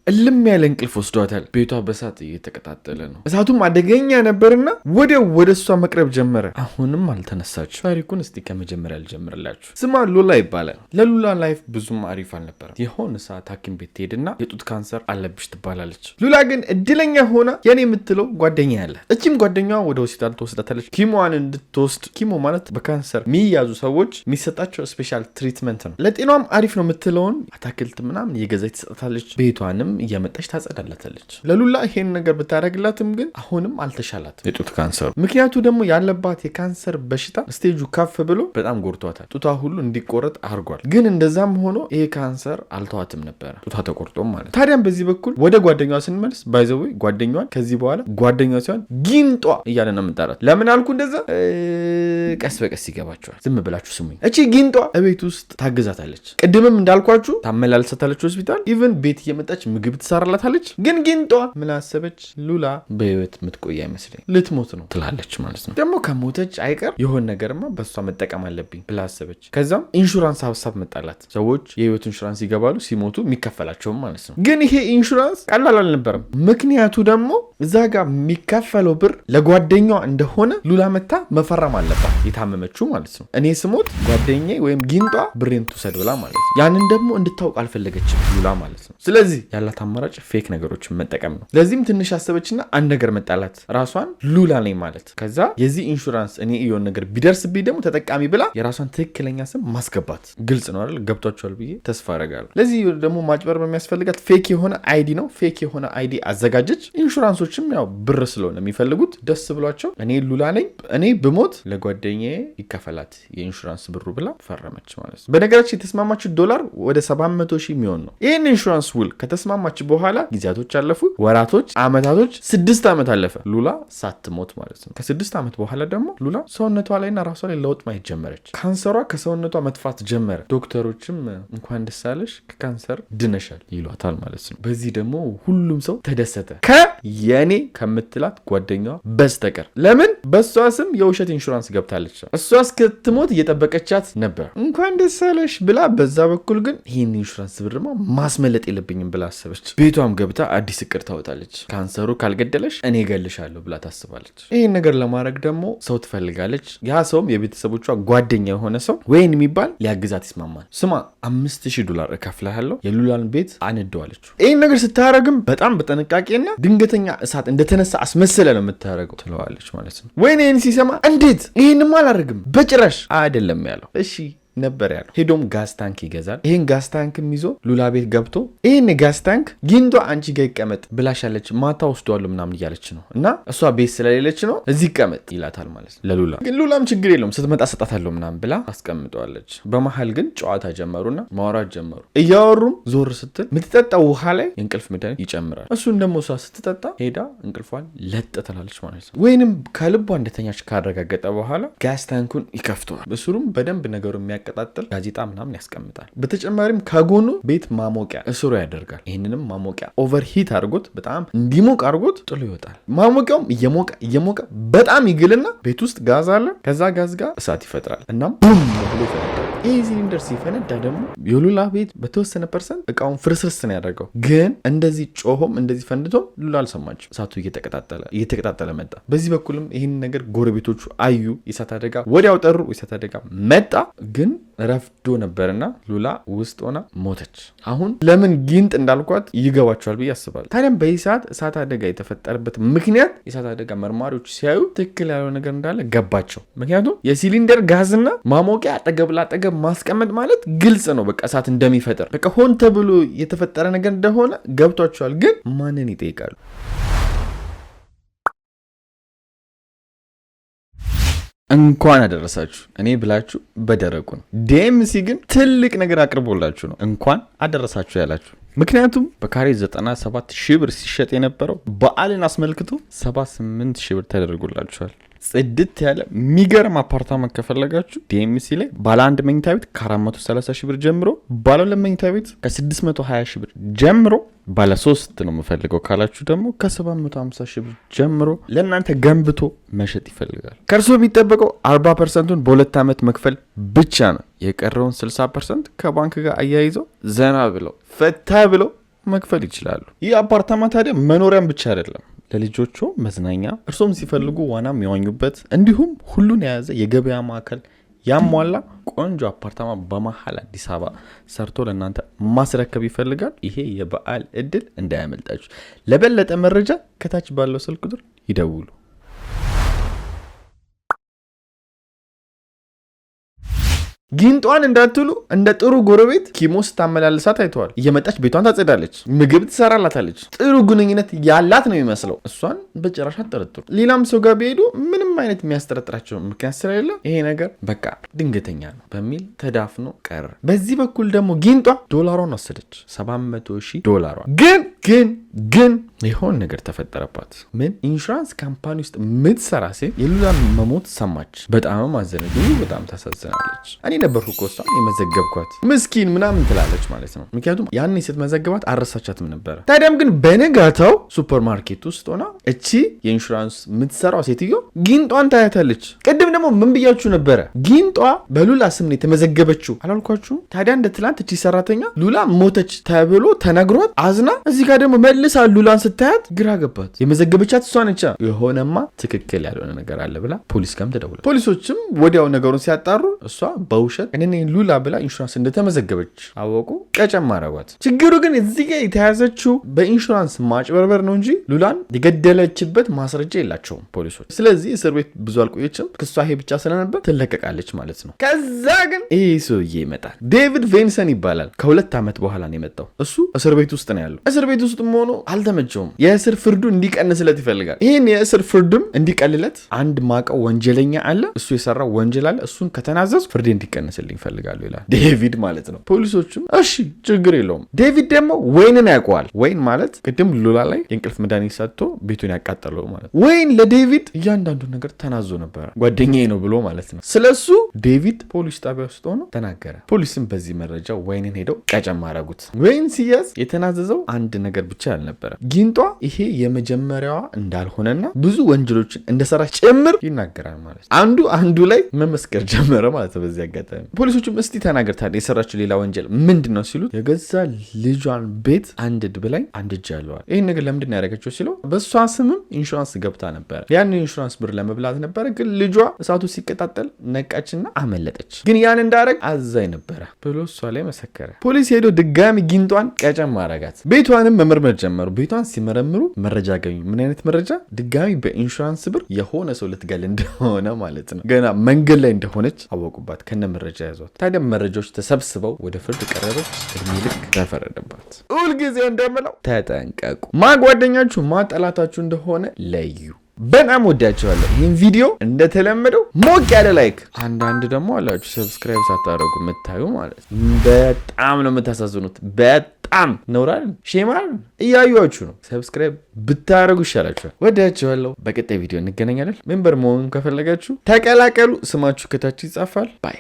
እልም ያለ እንቅልፍ ወስዷታል። ቤቷ በእሳት እየተቀጣጠለ ነው። እሳቱም አደገኛ ነበርና ወደ እሷ መቅረብ ጀመረ። አሁንም አልተነሳች። ታሪኩን እስቲ ከመጀመሪያ ልጀምርላችሁ። ስሟ ሉላ ይባላል። ለሉላ ላይፍ ብዙም አሪፍ አልነበረም። የሆነ ሰዓት ሐኪም ቤት ትሄድና የጡት ካንሰር አለብሽ ትባላለች። ሉላ ግን እድለኛ ሆና የኔ የምትለው ጓደኛ ያለ። እቺም ጓደኛዋ ወደ ሆስፒታል ትወስዳታለች። ኪሞዋን እንድትወስድ። ኪሞ ማለት በካንሰር የሚያዙ ሰዎች የሚሰጣቸው ስፔሻል ትሪትመንት ነው። ለጤናም አሪፍ ነው የምትለውን አታክልት ምናምን እየገዛች ትሰጣታለች። ቤቷንም እየመጣች ታጸዳላታለች። ለሉላ ይሄን ነገር ብታደርግላትም ግን አሁንም አልተሻላትም የጡት ካንሰሩ። ምክንያቱ ደግሞ ያለባት የካንሰር በሽታ ስቴጁ ከፍ ብሎ በጣም ጎርቷታል። ጡቷ ሁሉ እንዲቆረጥ አድርጓል። ግን እንደዛም ሆኖ ይሄ ካንሰር አልተዋትም ነበረ፣ ጡቷ ተቆርጦም ማለት። ታዲያም በዚህ በኩል ወደ ጓደኛዋ ስንመልስ ባይዘዌ ጓደኛዋን ከዚህ በኋላ ጓደኛዋ ሲሆን ጊንጧ እያለ ነው የምንጠራት። ለምን አልኩ እንደዛ? ቀስ በቀስ ይገባቸዋል። ዝም ብላችሁ ስሙኝ። እቺ ጊንጧ እቤት ውስጥ ታግዛታለች። ቅድምም እንዳልኳችሁ ታመላልሰታለች ሆስፒታል። ኢቨን ቤት እየመጣች ምግብ ትሰራላታለች። ግን ጊንጧ ምን አሰበች? ሉላ በህይወት የምትቆይ አይመስለኝ ልትሞት ነው ትላለች ማለት ነው። ደግሞ ከሞተች አይቀር የሆነ ነገርማ በሷ መጠቀም አለብኝ ብላ አሰበች። ከዛም ኢንሹራንስ ሀሳብ መጣላት። ሰዎች የህይወት ኢንሹራንስ ይገባሉ ሲሞቱ የሚከፈላቸውም ማለት ነው። ግን ይሄ ኢንሹራንስ ቀላል አልነበረም። ምክንያቱ ደግሞ እዛ ጋር የሚከፈለው ብር ለጓደኛዋ እንደሆነ ሉላ መታ መፈረም አለባት፣ የታመመችው ማለት ነው። እኔ ስሞት ጓደኛዬ ወይም ጊንጧ ብሬን ትውሰድ ብላ ማለት ነው። ያንን ደግሞ እንድታውቅ አልፈለገችም ሉላ ማለት ነው። ስለዚህ ያላት አማራጭ ፌክ ነገሮችን መጠቀም ነው። ለዚህም ትንሽ አሰበችና አንድ ነገር መጣላት፣ ራሷን ሉላ ነኝ ማለት። ከዛ የዚህ ኢንሹራንስ እኔ የሆነ ነገር ቢደርስብኝ ደግሞ ተጠቃሚ ብላ የራሷን ትክክለኛ ስም ማስገባት። ግልጽ ነው አይደል? ገብቷቸዋል ብዬ ተስፋ አደርጋለሁ። ለዚህ ደግሞ ማጭበር በሚያስፈልጋት ፌክ የሆነ አይዲ ነው። ፌክ የሆነ አይዲ አዘጋጀች። ኢንሹራንሶችም ያው ብር ስለሆነ የሚፈልጉት ደስ ብሏቸው እኔ ሉላ ነኝ፣ እኔ ብሞት ለጓደኛዬ ይከፈላት የኢንሹራንስ ብሩ ብላ ፈረመች ማለት ነው። በነገራችን የተስማማችው ዶላር ወደ 700,000 የሚሆን ነው። ይህን ኢንሹራንስ ውል ከተስማማች በኋላ ጊዜያቶች አለፉ፣ ወራቶች፣ አመታቶች፣ 6 ዓመት አለፈ ሉላ ሳትሞት ማለት ነው። ከ6 ዓመት በኋላ ደግሞ ሉላ ሰውነቷ ላይና ራሷ ላይ ለውጥ ማየት ጀመረች። ካንሰሯ ከሰውነቷ መጥፋት ጀመረ። ዶክተሮችም እንኳን ደስ አለሽ ከካንሰር ድነሻል ይሏታል ማለት ነው። በዚህ ደግሞ ሁሉም ሰው ተደሰተ ከየኔ ከምትላት ጓደኛዋ በስተቀር። ለምን? በሷ ስም የውሸት ኢንሹራንስ ገብታለች። እሷ እስክትሞት እየጠበቀቻት ነበር። እንኳን ደስ አለሽ ብላ በዛ በኩል ግን ይህን ኢንሹራንስ ብርማ ማስመለጥ የለብኝም ብላ አሰበች። ቤቷም ገብታ አዲስ እቅድ ታወጣለች። ካንሰሩ ካልገደለሽ እኔ እገልሻለሁ ብላ ታስባለች። ይህን ነገር ለማድረግ ደግሞ ሰው ትፈልጋለች። ያ ሰውም የቤተሰቦቿ ጓደኛ የሆነ ሰው ወይን የሚባል ሊያግዛት ይስማማል። ስማ $5,000 እከፍልሃለሁ የሉላን ቤት አነደዋለች። ይህን ነገር ስታረግም በጣም በጥንቃቄና ድንገተኛ እሳት እንደተነሳ አስመሰለ ነው የምታደርገው ትለዋለች ማለት ነው። ወይኔ ይህን ሲሰማ እንዴት ይህንም አላደርግም በጭራሽ አይደለም ያለው። እሺ ነበር ያለው። ሄዶም ጋዝ ታንክ ይገዛል። ይሄን ጋዝ ታንክም ይዞ ሉላ ቤት ገብቶ ይሄን ጋዝ ታንክ ጊንጧ አንቺ ጋር ይቀመጥ ብላሻለች፣ ማታ ወስደዋለሁ ምናምን እያለች ነው እና እሷ ቤት ስለሌለች ነው እዚህ ይቀመጥ ይላታል ማለት ነው ለሉላ። ግን ሉላም ችግር የለውም ስትመጣ ሰጣታለሁ ምናምን ብላ አስቀምጠዋለች። በመሀል ግን ጨዋታ ጀመሩና ማውራት ጀመሩ። እያወሩም ዞር ስትል የምትጠጣው ውሃ ላይ የእንቅልፍ መድኃኒት ይጨምራል። እሱን ደግሞ እሷ ስትጠጣ ሄዳ እንቅልፏን ለጥ ትላለች ማለት ነው። ወይንም ከልቧ እንደተኛች ካረጋገጠ በኋላ ጋዝ ታንኩን ይከፍተዋል። በስሩም በደንብ ነገሩ ቀጣጥል ጋዜጣ ምናምን ያስቀምጣል። በተጨማሪም ከጎኑ ቤት ማሞቂያ እስሩ ያደርጋል። ይህንንም ማሞቂያ ኦቨርሂት አድርጎት በጣም እንዲሞቅ አድርጎት ጥሎ ይወጣል። ማሞቂያውም እየሞቀ በጣም ይግልና ቤት ውስጥ ጋዝ አለ። ከዛ ጋዝ ጋር እሳት ይፈጥራል። እናም ቡም ብሎ ይፈነዳል። ይህ ሲሊንደር ሲፈነዳ ደግሞ የሉላ ቤት በተወሰነ ፐርሰንት እቃውን ፍርስርስ ነው ያደርገው። ግን እንደዚህ ጮሆም እንደዚህ ፈንድቶም ሉላ አልሰማችም። እሳቱ እየተቀጣጠለ መጣ። በዚህ በኩልም ይህን ነገር ጎረቤቶቹ አዩ። የእሳት አደጋ ወዲያው ጠሩ። የእሳት አደጋ መጣ። ግን ረፍዶ ነበርና ሉላ ውስጥ ሆና ሞተች። አሁን ለምን ጊንጥ እንዳልኳት ይገባቸዋል ብዬ አስባለሁ። ታዲያም በዚህ ሰዓት እሳት አደጋ የተፈጠረበት ምክንያት የእሳት አደጋ መርማሪዎች ሲያዩ ትክክል ያለው ነገር እንዳለ ገባቸው። ምክንያቱም የሲሊንደር ጋዝና ማሞቂያ አጠገብ ላጠገብ ማስቀመጥ ማለት ግልጽ ነው። በቃ እሳት እንደሚፈጠር በቃ ሆን ተብሎ የተፈጠረ ነገር እንደሆነ ገብቷቸዋል። ግን ማንን ይጠይቃሉ? እንኳን አደረሳችሁ እኔ ብላችሁ በደረቁ ነው። ዲኤምሲ ግን ትልቅ ነገር አቅርቦላችሁ ነው እንኳን አደረሳችሁ ያላችሁ። ምክንያቱም በካሬ 97,000 ብር ሲሸጥ የነበረው በዓልን አስመልክቶ 78,000 ብር ተደርጎላችኋል። ጽድት ያለ የሚገርም አፓርታመንት ከፈለጋችሁ ዲኤምሲ ላይ ባለ 1 መኝታ ቤት ከ430,000 ብር ጀምሮ፣ ባለ 2 መኝታ ቤት ከ620,000 ብር ጀምሮ፣ ባለ 3 ነው የምፈልገው ካላችሁ ደግሞ ከ750,000 ብር ጀምሮ ለእናንተ ገንብቶ መሸጥ ይፈልጋል። ከእርሶ የሚጠበቀው 40%ን በ2 ዓመት መክፈል ብቻ ነው። የቀረውን 60% ከባንክ ጋር አያይዘው ዘና ብለው ፈታ ብለው መክፈል ይችላሉ። ይህ አፓርታማ ታዲያ መኖሪያም ብቻ አይደለም፣ ለልጆቹ መዝናኛ፣ እርሶም ሲፈልጉ ዋና የሚዋኙበት እንዲሁም ሁሉን የያዘ የገበያ ማዕከል ያሟላ ቆንጆ አፓርታማ በመሀል አዲስ አበባ ሰርቶ ለእናንተ ማስረከብ ይፈልጋል። ይሄ የበዓል እድል እንዳያመልጣችሁ። ለበለጠ መረጃ ከታች ባለው ስልክ ቁጥር ይደውሉ። ጊንጧን እንዳትሉ እንደ ጥሩ ጎረቤት ኪሞ ስታመላልሳት አይተዋል። እየመጣች ቤቷን ታጸዳለች፣ ምግብ ትሰራላታለች። ጥሩ ግንኙነት ያላት ነው የሚመስለው። እሷን በጭራሽ አትጠረጥሩ። ሌላም ሰው ጋር ቢሄዱ ምንም አይነት የሚያስጠረጥራቸው ምክንያት ስለሌለ ይሄ ነገር በቃ ድንገተኛ ነው በሚል ተዳፍኖ ቀረ። በዚህ በኩል ደግሞ ጊንጧ ዶላሯን ወሰደች፣ 700,000 ዶላሯ። ግን የሆነ ነገር ተፈጠረባት። ምን? ኢንሹራንስ ካምፓኒ ውስጥ የምትሰራ ሴት የሉላን መሞት ሰማች። በጣም አዘነች። በጣም ታሳዝናለች። እኔ ነበርኩ እኮ እሷን የመዘገብኳት ምስኪን ምናምን ትላለች ማለት ነው። ምክንያቱም ያኔ ስትመዘግባት አረሳቻትም ነበረ። ታዲያም ግን በነጋታው ሱፐር ማርኬት ውስጥ ሆና እቺ የኢንሹራንስ የምትሰራው ሴትዮ ጊንጧን ታያታለች። ቅድም ደግሞ ምን ብያችሁ ነበረ? ጊንጧ በሉላ ስም ነው የተመዘገበችው አላልኳችሁም? ታዲያ እንደ ትላንት እቺ ሰራተኛ ሉላ ሞተች ተብሎ ተነግሯት አዝና እዚህ ጋር ደግሞ መልሳ ሉላን ስታያት ግራ ገባት። የመዘገበቻት እሷ ነቻ። የሆነማ ትክክል ያልሆነ ነገር አለ ብላ ፖሊስ ጋርም ተደውላ፣ ፖሊሶችም ወዲያው ነገሩን ሲያጣሩ እሷ በውሸት እኔ ሉላ ብላ ኢንሹራንስ እንደተመዘገበች አወቁ። ቀጨም አረጓት። ችግሩ ግን እዚህ ጋር የተያዘችው በኢንሹራንስ ማጭበርበር ነው እንጂ ሉላን የገደለችበት ማስረጃ የላቸውም ፖሊሶች። ስለዚህ እስር ቤት ብዙ አልቆየችም። ክሷ ይሄ ብቻ ስለነበር ትለቀቃለች ማለት ነው። ከዛ ግን ይህ ሰውዬ ይመጣል። ዴቪድ ቬንሰን ይባላል። ከ2 ዓመት በኋላ ነው የመጣው። እሱ እስር ቤት ውስጥ ነው ያለው። እስር ቤት ውስጥ ሆኖ አልተመቸውም። የእስር ፍርዱ እንዲቀንስለት ይፈልጋል። ይህን የእስር ፍርድም እንዲቀልለት አንድ ማቀው ወንጀለኛ አለ፣ እሱ የሰራው ወንጀል አለ፣ እሱን ከተናዘዙ ፍርድ እንዲቀንስልኝ ይፈልጋሉ ይላል ዴቪድ ማለት ነው። ፖሊሶቹም እሺ ችግር የለውም። ዴቪድ ደግሞ ወይንን ያውቀዋል። ወይን ማለት ቅድም ሉላ ላይ የእንቅልፍ መድኃኒት ሰጥቶ ቤቱን ያቃጠለው ማለት ነው። ወይን ለዴቪድ እያንዳንዱ ነገር ተናዞ ነበረ፣ ጓደኛዬ ነው ብሎ ማለት ነው። ስለሱ ዴቪድ ፖሊስ ጣቢያ ውስጥ ሆኖ ተናገረ። ፖሊስም በዚህ መረጃ ወይንን ሄደው ቀጨም አረጉት። ወይን ሲያዝ የተናዘዘው አንድ ነገር ብቻ አልነበረ። ጊንጧ ይሄ የመጀመሪያዋ እንዳልሆነና ብዙ ወንጀሎችን እንደሰራች ጭምር ይናገራል ማለት ነው። አንዱ ላይ መመስከር ጀመረ ማለት ነው። በዚህ አጋጣሚ ፖሊሶቹም እስቲ ተናገር ታዲያ የሰራችው ሌላ ወንጀል ምንድን ነው ሲሉት የገዛ ልጇን ቤት አንድድ ብላኝ አንድጅ ያለዋል። ይህን ነገር ለምንድን ነው ያደረገችው ሲለው በእሷ ስምም ኢንሹራንስ ገብታ ነበረ። ያን ኢንሹራንስ ብር ለመብላት ነበረ፣ ግን ልጇ እሳቱ ሲቀጣጠል ነቃችና አመለጠች። ግን ያን እንዳረግ አዛኝ ነበረ ብሎ እሷ ላይ መሰከረ። ፖሊስ ሄዶ ድጋሚ ጊንጧን ቀጨም ማረጋት። ቤቷንም መመርመር ጀመሩ። ቤቷን ሲመረምሩ መረጃ አገኙ። ምን አይነት መረጃ? ድጋሚ በኢንሹራንስ ብር የሆነ ሰው ልትገል እንደሆነ ማለት ነው። ገና መንገድ ላይ እንደሆነች አወቁባት። ከነ መረጃ ያዟት። ታዲያ መረጃዎች ተሰብስበው ወደ ፍርድ ቀረበች። እድሜ ልክ ተፈረደባት። ሁልጊዜ እንደምለው ተጠንቀቁ። ማ ጓደኛችሁ ማ ጠላታችሁ እንደሆነ ለዩ። በጣም ወዳቸዋለሁ። ይህን ቪዲዮ እንደተለመደው ሞቅ ያለ ላይክ፣ አንዳንድ ደግሞ አላችሁ ሰብስክራይብ ሳታደርጉ የምታዩ ማለት በጣም ነው የምታሳዝኑት። በጣም ነውራል ሼማል እያዩዋችሁ ነው። ሰብስክራይብ ብታደርጉ ይሻላችኋል። ወዳቸዋለሁ። በቀጣይ ቪዲዮ እንገናኛለን። ሜምበር መሆኑን ከፈለጋችሁ ተቀላቀሉ። ስማችሁ ከታች ይጻፋል። ባይ